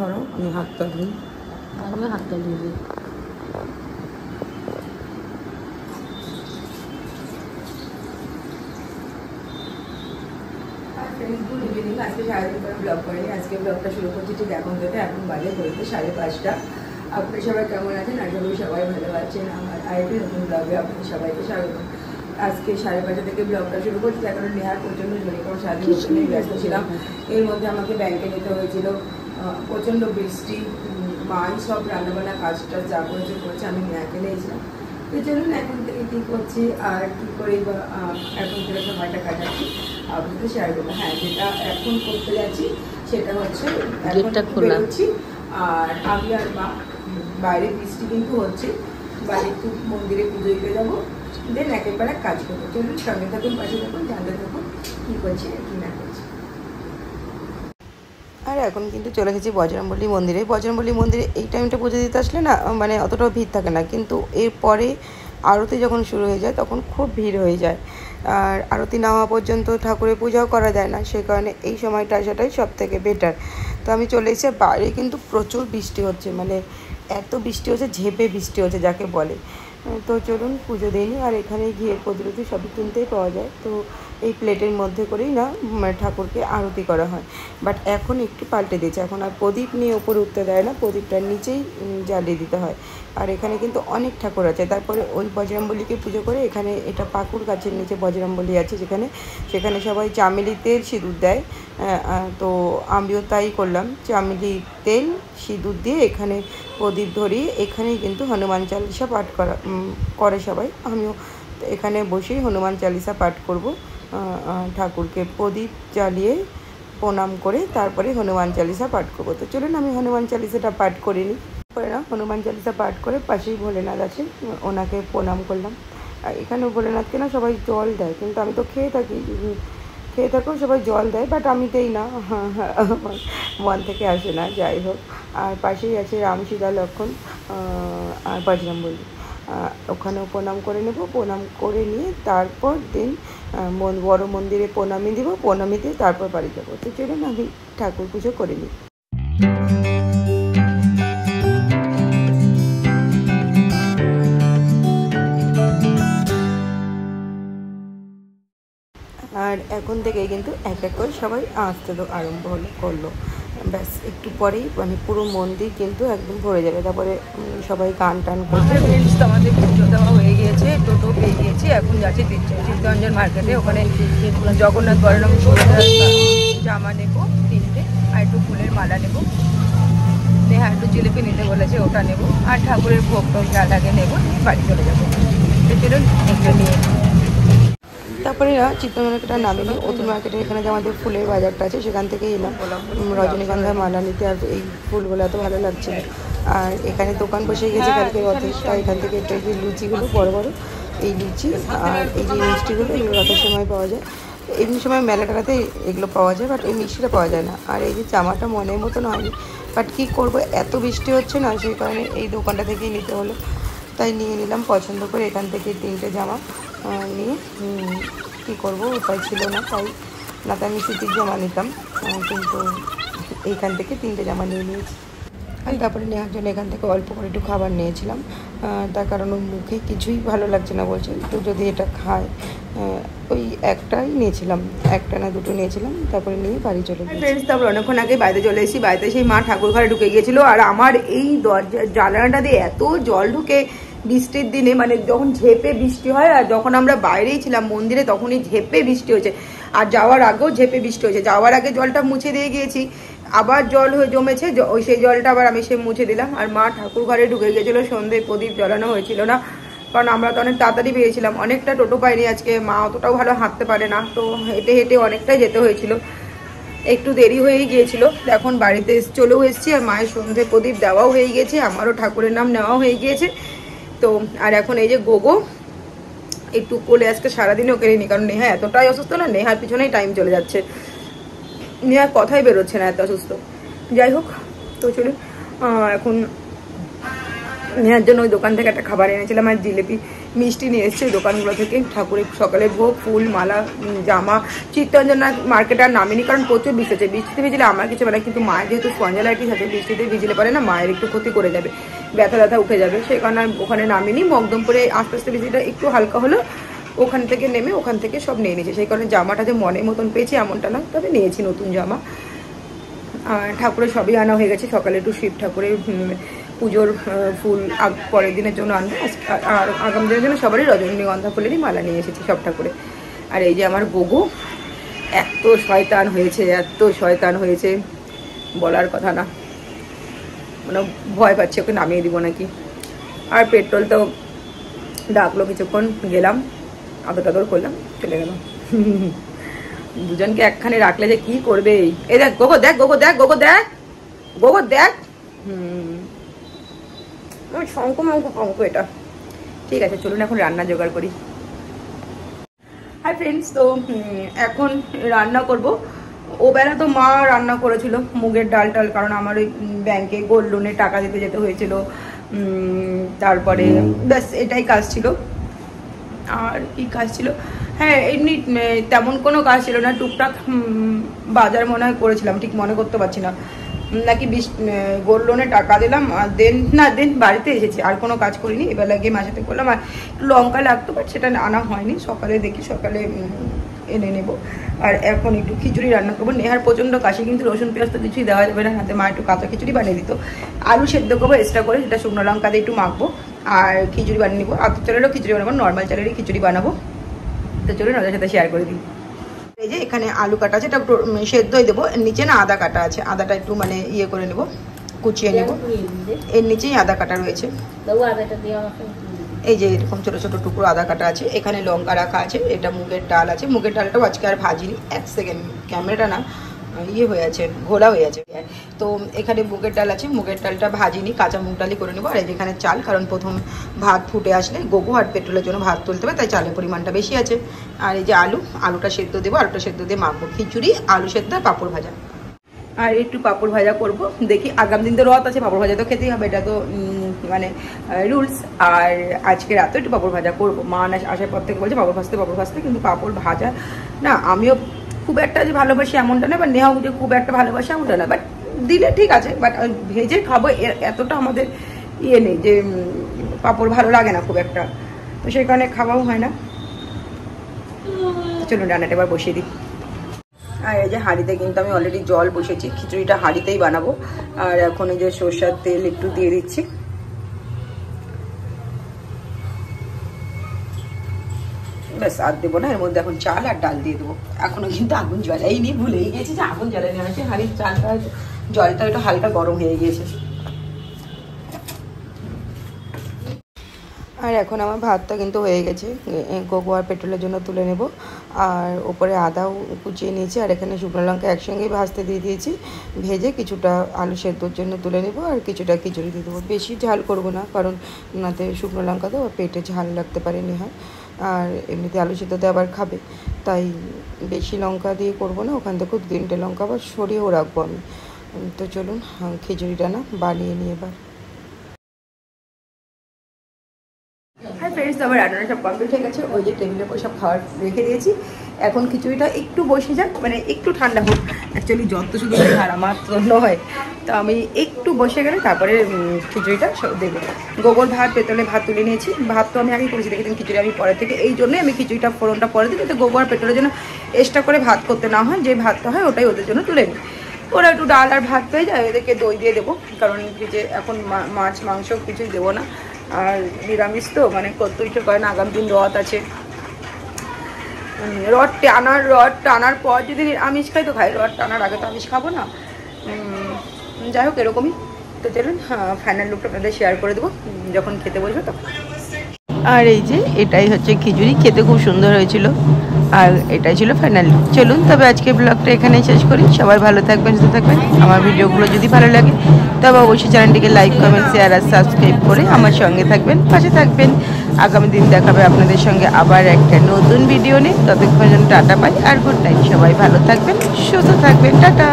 ধরো আমি হাতটা ধুই। আমি হাতটা ধুই। Good evening. আজকে সারাদিন করে ব্লগ করিনি, আজকে ব্লগটা শুরু করছি ঠিক এখন থেকে। এখন বাজে ঘড়িতে 5:30। আপনারা সবাই কেমন আছেন? আশা করি সবাই ভালো আছেন। আমার আরেকটি নতুন ব্লগে আপনাদের সবাইকে স্বাগত। আজকে 5:30 থেকে ব্লগটা শুরু করছি, তার কারণ নেহার প্রচণ্ড জড়িয়ে কারণ সারাদিন ওখানেই ব্যস্ত ছিলাম। এর মধ্যে আমাকে ব্যাংকে যেতে হয়েছিল, প্রচণ্ড বৃষ্টি, মাই সব রান্নাবান্না কাজটা যা করছে আমি নেহাকে নিয়েছিলাম। তো চলুন এখন থেকে কী করছি আর কী করি বা এখন থেকে সময়টা কাটাচ্ছি আপনাদের শেয়ার করবো। হ্যাঁ, যেটা এখন করতে যাচ্ছি সেটা হচ্ছে এখন বেরোচ্ছি। আর আমি আর মা বাইরে বৃষ্টি কিন্তু হচ্ছে, বাইরে একটু মন্দিরে পুজো দিতে যাবো, দেন একেবারে কাজ করবো। চলুন সঙ্গে থাকুন, পাশে থাকুন, জানতে থাকুন কী করছি কী না করছি। আর এখন কিন্তু চলে এসেছি বজরংবলী মন্দিরে। বজরংবলী মন্দিরে এই টাইমটা পুজো দিতে আসলে না মানে অতটাও ভিড় থাকে না, কিন্তু এরপরে আরতি যখন শুরু হয়ে যায় তখন খুব ভিড় হয়ে যায়। আর আরতি না হওয়া পর্যন্ত ঠাকুরের পূজাও করা যায় না, সেই কারণে এই সময়টা আসাটাই সব থেকে বেটার। তো আমি চলে এসেছি, বাইরে কিন্তু প্রচুর বৃষ্টি হচ্ছে, মানে এত বৃষ্টি হচ্ছে, ঝেপে বৃষ্টি হচ্ছে যাকে বলে। তো চলুন পুজো দিইনি। আর এখানে ঘিয়ের প্রতিরোধী সবই কিনতেই পাওয়া যায়, তো এই প্লেটের মধ্যে করেই না ঠাকুরকে আরতি করা হয়। বাট এখন একটু পাল্টে দিয়েছে, এখন আর প্রদীপ নিয়ে ওপরে উঠতে দেয় না, প্রদীপটার নিচেই জ্বালিয়ে দিতে হয়। আর এখানে কিন্তু অনেক ঠাকুর আছে। তারপরে ওই বজরংবলীকে পুজো করে এখানে এটা পাকুড় গাছের নিচে বজরংবলী আছে সেখানে সবাই চামেলি তেল সিঁদুর দেয়। তো আমিও তাই করলাম, চামেলি তেল সিঁদুর দিয়ে এখানে প্রদীপ ধরিয়ে এখানেই কিন্তু হনুমান চালিসা পাঠ করে সবাই। আমিও এখানে বসেই হনুমান চালিসা পাঠ করব, ঠাকুরকে প্রদীপ জ্বালিয়ে প্রণাম করে তারপরে হনুমান চালিসা পাঠ করবো। তো চলুন আমি হনুমান চালিসাটা পাঠ করে নিই। তারপরে না হনুমান চালিসা পাঠ করে পাশেই ভোলেনাথ আছে, ওনাকে প্রণাম করলাম। আর এখানে ভোলেনাথকে না সবাই জল দেয়, কিন্তু আমি তো খেয়ে থাকেও সবাই জল দেয়, বাট আমি দেই না, মন থেকে আসে না, যাই হোক। আর পাশেই আছে রাম সীতা লক্ষণ আর বজরংবলী, ওখানেও প্রণাম করে নেব। প্রণাম করে নিয়ে তারপর দিন বড় মন্দিরে প্রণামী দিব, প্রণামী দিয়ে তারপর বাড়ি যাবো। তো চলুন আমি ঠাকুর পুজো করে নিই। আর এখন থেকেই কিন্তু এক এক করে সবাই আসতে আরম্ভ করলো। ব্যাস একটু পরেই মানে পুরো মন্দির কিন্তু একদম ভরে যাবে। তারপরে সবাই গান টান করবে। আমাদের পুজো দেওয়া হয়ে গিয়েছে, টোটো পেয়ে গিয়েছি, এখন যাচ্ছি চিত্তরঞ্জন মার্কেটে। ওখানে জগন্নাথ বলরাম জামা নেবো 3টে, আর একটু ফুলের মালা নেবো, নেহা একটু জিলিপি নিতে বলেছে, ওটা নেবো, আর ঠাকুরের ভোগ টোগ যা লাগে নেবো, নিয়ে বাড়ি চলে যাবো। তো চলুন এগুলো নিয়ে। তারপরে না চিত্তরঞ্জন মার্কেটটা নামিনি, অতুল মার্কেটের এখানে যে আমাদের ফুলের বাজারটা আছে সেখান থেকেই এলাম রজনীগন্ধার মালা নিতে। আর এই ফুলগুলো এত ভালো লাগছিল। আর এখানে দোকান বসে গেছে কালকে রথেরটা, এখান থেকে এটা যে লুচিগুলো বড় বড় এই লুচি আর এই যে মিষ্টিগুলো, এগুলো রথের সময় পাওয়া যায়। এমনি সময় মেলাটাতে এগুলো পাওয়া যায়, বাট এই মিষ্টিটা পাওয়া যায় না। আর এই যে জামাটা মনের মতন হয়নি, বাট কী করবো, এত বৃষ্টি হচ্ছে না, সেই কারণে এই দোকানটা থেকেই নিতে হলো। তাই নিয়ে নিলাম পছন্দ করে এখান থেকে 3টে জামা নিয়ে। কী করবো, উপায় ছিল না, তাই না তো আমি সুতির জামা নিতাম, কিন্তু এইখান থেকে 3টে জামা নিয়ে নিয়েছি। আর তারপরে নেওয়ার জন্য এখান থেকে অল্প করে একটু খাবার নিয়েছিলাম, তার কারণ ওর মুখে কিছুই ভালো লাগছে না, বলছে একটু যদি এটা খায়। ওই একটাই নিয়েছিলাম, একটা না দুটো নিয়েছিলাম, তারপরে নিয়ে বাড়ি চলে গেছি। ফ্রেন্ডস, তারপর অনেকক্ষণ আগে বাড়িতে চলে এসেছি। বাড়িতে সেই মা ঠাকুর ঘরে ঢুকে গিয়েছিল, আর আমার এই জানালাটা দিয়ে এত জল ঢুকে বৃষ্টির দিনে, মানে যখন ঝেপে বৃষ্টি হয়, আর যখন আমরা বাইরেই ছিলাম মন্দিরে তখনই ঝেপে বৃষ্টি হয়েছে, আর যাওয়ার আগেও ঝেপে বৃষ্টি হয়েছে। যাওয়ার আগে জলটা মুছে দিয়ে গিয়েছি, আবার জল হয়ে জমেছে, ওই সেই জলটা আবার আমি সে মুছে দিলাম। আর মা ঠাকুর ঘরে ঢুকে গিয়েছিল, সন্ধ্যে প্রদীপ জ্বালানো হয়েছিল না, কারণ আমরা তো অনেক তাড়াতাড়ি বেরিয়েছিলাম, অনেকটা টোটো পাইনি আজকে, মা অতটাও ভালো হাঁটতে পারে না, তো হেঁটে হেঁটে অনেকটাই যেতে হয়েছিল, একটু দেরি হয়েই গিয়েছিল। এখন বাড়িতে চলেও এসেছি, আর মায়ের সন্ধ্যে প্রদীপ দেওয়াও হয়ে গিয়েছে, আমারও ঠাকুরের নাম নেওয়াও হয়ে গিয়েছে। তো আর এখন এই যে গোগো একটু কোলে, আজকে সারাদিনও কেড়েনি, কারণ নেহা এতটাই অসুস্থ না, নেহার পিছনেই টাইম চলে যাচ্ছে, নেহার কথাই বেরোচ্ছে না, এত অসুস্থ। যাই হোক, তো চলুন এখন নেওয়ার জন্য ওই দোকান থেকে একটা খাবার এনেছিলাম, আর জিলিপি মিষ্টি নিয়ে এসেছে ওই দোকানগুলো থেকে। ঠাকুরের সকালে ভোগ, ফুল, মালা, জামা। চিত্তরঞ্জন মার্কেটে আর নামিনি, কারণ প্রচুর বৃষ্টি হচ্ছে। বৃষ্টিতে ভিজলে আমার কিছু বেলা, কিন্তু মায়ের যেহেতু স্পঞ্জালাইটিস আছে, বৃষ্টিতে ভিজলে পারে না, মায়ের একটু ক্ষতি করে যাবে, ব্যথা উঠে যাবে, সেই কারণে ওখানে নামিনি। মকদমপুরে আস্তে আস্তে বৃষ্টিটা একটু হালকা হলো, ওখান থেকে নেমে ওখান থেকে সব নিয়ে নিয়েছে। সেই কারণে জামাটা যে মনের মতন পেয়েছি এমনটা না, তবে নিয়েছি নতুন জামা। আর ঠাকুরের সবই আনা হয়ে গেছে। সকালে একটু শিব ঠাকুরের পুজোর ফুল পরের দিনের জন্য আনবো, আর আগামী দিনের জন্য সবারই রজনীগন্ধা ফুলেরই মালা নিয়ে এসেছি সব ঠাকুরে। আর এই যে আমার গোগো, এত শয়তান হয়েছে বলার কথা না, মানে ভয় পাচ্ছে ওকে নামিয়ে দিব নাকি। আর পেট্রোল তো ডাকলো, কিছুক্ষণ গেলাম, আদর করলাম, চলে গেলাম। দুজনকে একখানে রাখলে যে কি করবে। এই দেখ গোগো, দেখ শঙ্খ এটা। ঠিক আছে, চলুন এখন রান্না জোগাড় করি। হাই ফ্রেন্ডস, তো এখন রান্না করব। ও বেলা তো মা রান্না করেছিল মুগের ডাল, কারণ আমার ওই ব্যাংকে গোল্ড লোনে টাকা দিতে যেতে হয়েছিল, তারপরে ব্যাস এটাই কাজ ছিল। আর কি কাজ ছিল, হ্যাঁ এমনি তেমন কোনো কাজ ছিল না, টুকটাক বাজার মনে হয় করেছিলাম, ঠিক মনে করতে পারছি না। নাকি গোল্ড লোনে টাকা দিলাম, আর দেন বাড়িতে এসেছি, আর কোনো কাজ করিনি। এবেলা গিয়ে মার সাথে করলাম। আর লঙ্কা লাগতো, বাট সেটা আনা হয়নি, সকালে এনে নেব। আর এখন একটু খিচুড়ি রান্না করবো। নেহার প্রচণ্ড কাশি, কিন্তু রসুন পেঁয়াজ তো কিছুই দেওয়া যাবে না, হাতে মা একটু কাঁচা খিচুড়ি বানিয়ে দিত। আলু সেদ্ধ করবো এক্সট্রা করে, যেটা শুকনো লঙ্কা দিয়ে একটু মাখবো, আর খিচুড়ি বানিয়ে নেবো। আতপ চালেরও খিচুড়ি বানাবো, নর্মাল চালেরই খিচুড়ি বানাবো। তো চলুন ওদের সাথে শেয়ার করে দিই। এই যে এখানে আলু কাটা আছে, এটা সেদ্ধই দেবো। নিচে না আদা কাটা আছে, আদাটা একটু মানে ইয়ে করে নেবো, কুচিয়ে নেবো। এর নিচেই আদা কাটা রয়েছে, এই যে এরকম ছোট ছোট টুকরো আদা কাটা আছে। এখানে লঙ্কা রাখা আছে, এটা মুগের ডাল আছে। মুগের ডালটাও আজকে আর ভাজিনি, এক সেকেন্ড ক্যামেরাটা না ইয়ে হয়ে আছে, ঘোলা হয়ে আছে। তো এখানে মুগের ডাল আছে, মুগের ডালটা ভাজিনি, কাঁচা মুগ ডালই করে নেবো। আর এই যেখানে চাল, কারণ প্রথম ভাত ফুটে আসলে গোগো আর পেট্রোলের জন্য ভাত তুলতে হবে, তাই চালের পরিমাণটা বেশি আছে। আর এই যে আলুটা সেদ্ধ দেবো, আলুটা সেদ্ধ দিয়ে মাখবো। খিচুড়ি, আলু সেদ্ধ, পাঁপড় ভাজা। আর একটু পাঁপড় ভাজা করবো, দেখি আগামী দিন তো রথ আছে, পাঁপড় ভাজা তো খেতেই হবে, এটা তো মানে রুলস। আর আজকে রাতে একটু পাঁপড় ভাজা করবো। মা আসার পর থেকে বলছে পাঁপড় ভাজতে, কিন্তু পাঁপড় ভাজা না আমিও খুব একটা যে ভালোবাসি এমনটা না, বা নেহাও যে খুব একটা ভালোবাসি এমনটা না, বাট দিলে ঠিক আছে, বাট ভেজে খাবো এতটা আমাদের ইয়ে নেই, যে পাঁপড় ভালো লাগে না খুব একটা, তো সেই কারণে খাওয়াও হয় না। চলুন রান্নাটা এবার বসিয়ে দিই। আর এই যে হাঁড়িতে কিন্তু আমি অলরেডি জল বসেছি, খিচুড়িটা হাঁড়িতেই বানাবো। আর এখন এই যে সরষের তেল একটু দিয়ে দিচ্ছি। ব্যাস আর দেবো না, এর মধ্যে এখন চাল আর ডাল দিয়ে দেবো। এখনো কিন্তু আগুন জ্বালাইনি, ভুলেই গেছি যে আগুন জ্বালাইনি। হচ্ছে হাঁড়ির চালটা, জলটা একটু হালকা গরম হয়ে গিয়েছে। আর এখন আমার ভাতটা কিন্তু হয়ে গেছে, গোগো আর পেট্রোলের জন্য তুলে নেব। আর ওপরে আদাও কুচিয়ে নিয়েছি, আর এখানে শুকনো লঙ্কা একসঙ্গেই ভাজতে দিয়ে দিয়েছি। ভেজে কিছুটা আলু সেদ্ধর জন্য তুলে নেব, আর কিছুটা খিচুড়ি দিয়ে দেবো। বেশি ঝাল করব না, কারণ ওনাতে শুকনো লঙ্কা দেবো, পেটে ঝাল লাগতে পারে নেহার, আর এমনিতে আলু সেদ্ধতে আবার খাবে, তাই বেশি লঙ্কা দিয়ে করব না। ওখান থেকে 2-3টে লঙ্কা আবার সরিয়েও রাখবো আমি। তো চলুন খিচুড়িটা না বানিয়ে নিয়ে এবার। হ্যাঁ ফ্রেন্ডস, আমার রান্নাটা সব কমপ্লিট হয়ে গেছে। ওই যে টেবিলের উপর সব খাবার রেখে দিয়েছি। এখন খিচুড়িটা একটু বসে যাক, মানে একটু ঠান্ডা হোক। অ্যাকচুয়ালি যত শুধু আর আমার তো নয়, তো আমি একটু বসে গেলে তারপরে খিচুড়িটা দেবো। গোবর ভাত, পেট্রোলে ভাত তুলে নিয়েছি। ভাত তো আমি আগেই করেছি, দেখেছেন, খিচুড়ি আমি পরে থেকে, এই জন্যই আমি খিচুড়িটা ফোড়নটা পরে দিই, যাতে গোবর আর পেট্রোলের জন্য এক্সট্রা করে ভাত করতে না হয়। যে ভাতটা হয় ওটাই ওদের জন্য তুলে নিই। ওরা একটু ডাল আর ভাত পেয়ে যায়, এদেরকে দই দিয়ে দেবো, কারণ যে এখন মাছ মাংস কিছুই দেবো না। আর নিরামিষ তো, মানে কত ইচ্ছে করে না। আগামী দিন রথ আছে, রথ টানার পর যদি আমিষ খাই তো খাই, রথ টানার আগে তো আমিষ খাবো না। যাই হোক এরকমই। তো চলুন ফাইনাল লুকটা আপনাদের শেয়ার করে দেবো যখন খেতে বসবো তখন। আর এই যে এটাই হচ্ছে খিচুড়ি, খেতে খুব সুন্দর হয়েছিল। আর এটাই ছিল ফাইনাল। চলুন তবে আজকে ব্লগটা এখানেই শেষ করি। সবাই ভালো থাকবেন, সুস্থ থাকবেন। আমার ভিডিওগুলো যদি ভালো লাগে তবে অবশ্যই চ্যানেলটিকে লাইক, কমেন্ট, শেয়ার আর সাবস্ক্রাইব করে আমার সঙ্গে থাকবেন, পাশে থাকবেন। আগামী দিন দেখাবে আপনাদের সঙ্গে আবার একটা নতুন ভিডিও নিয়ে। ততক্ষণ টাটা পাই আর গুড নাইট। সবাই ভালো থাকবেন, সুস্থ থাকবেন, টাটা।